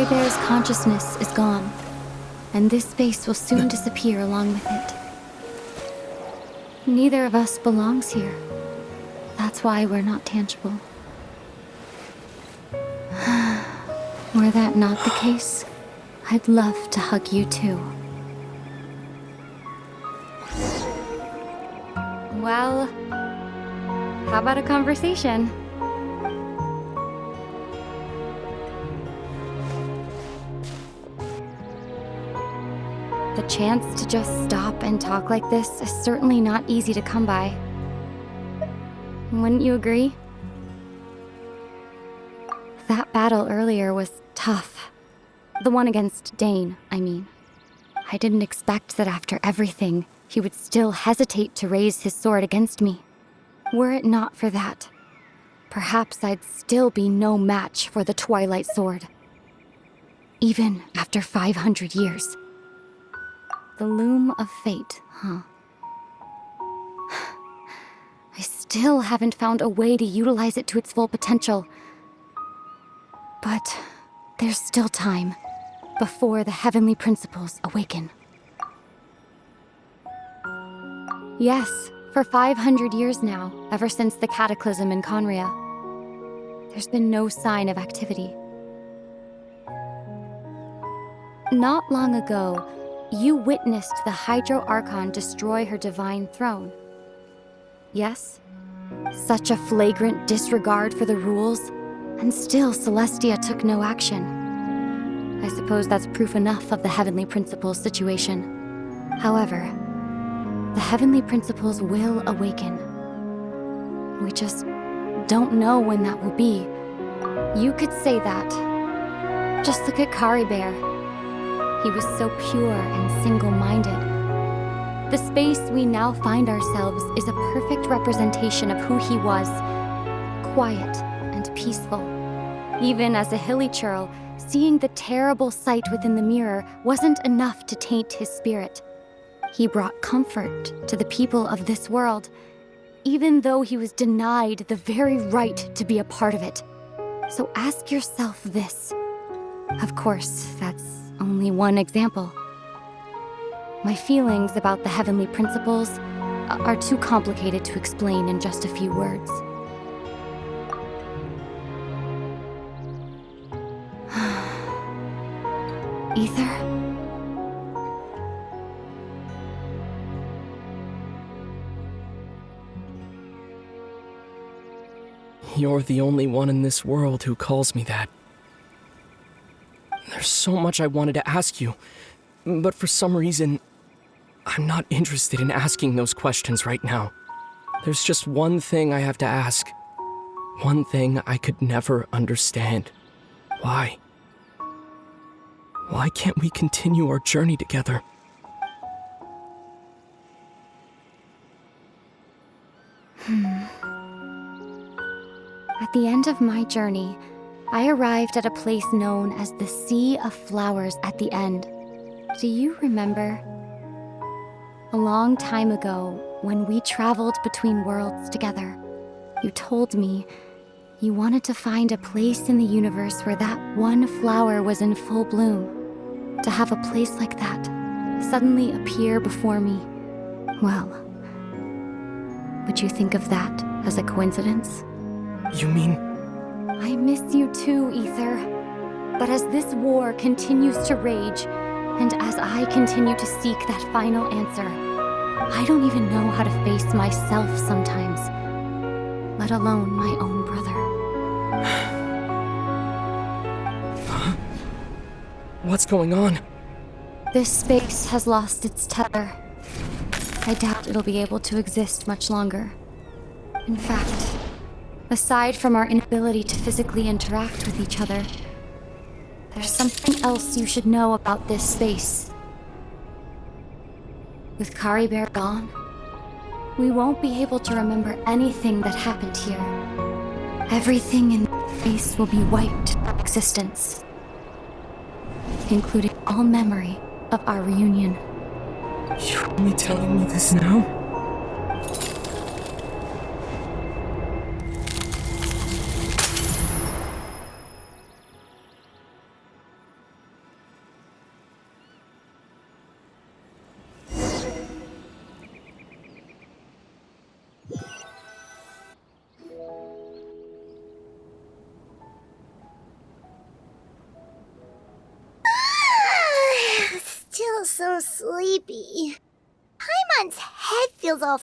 Bear's consciousness is gone, and this space will soon disappear along with it. Neither of us belongs here. That's why we're not tangible. Were that not the case, I'd love to hug you too. Well, how about a conversation? The chance to just stop and talk like this is certainly not easy to come by. Wouldn't you agree? That battle earlier was tough. The one against Dane, I mean. I didn't expect that after everything, he would still hesitate to raise his sword against me. Were it not for that, perhaps I'd still be no match for the Twilight Sword. Even after 500 years. The loom of fate, huh? I still haven't found a way to utilize it to its full potential. But there's still time before the heavenly principles awaken. Yes, for 500 years now, ever since the cataclysm in Conria, there's been no sign of activity. Not long ago, you witnessed the Hydro Archon destroy her divine throne. Yes? Such a flagrant disregard for the rules, and still Celestia took no action. I suppose that's proof enough of the Heavenly Principles situation. However, the Heavenly Principles will awaken. We just don't know when that will be. You could say that. Just look at Kari Bear. He was so pure and single-minded. The space we now find ourselves is a perfect representation of who he was. Quiet and peaceful. Even as a hilly churl, seeing the terrible sight within the mirror wasn't enough to taint his spirit. He brought comfort to the people of this world, even though he was denied the very right to be a part of it. So ask yourself this. Of course, that's only one example. My feelings about the Heavenly Principles are too complicated to explain in just a few words. Ether? You're the only one in this world who calls me that. There's so much I wanted to ask you, but for some reason, I'm not interested in asking those questions right now. There's just one thing I have to ask. One thing I could never understand. Why? Why can't we continue our journey together? At the end of my journey, I arrived at a place known as the Sea of Flowers at the end. Do you remember? A long time ago, when we traveled between worlds together, you told me you wanted to find a place in the universe where that one flower was in full bloom. To have a place like that suddenly appear before me. Well, would you think of that as a coincidence? You mean... I miss you too, Ether. But as this war continues to rage, and as I continue to seek that final answer, I don't even know how to face myself sometimes, let alone my own brother. What's going on? This space has lost its tether. I doubt it'll be able to exist much longer. In fact, aside from our inability to physically interact with each other, there's something else you should know about this space. With Kari Bear gone, we won't be able to remember anything that happened here. Everything in this space will be wiped from existence, including all memory of our reunion. You're only telling me this now? so sleepy. Paimon's head feels all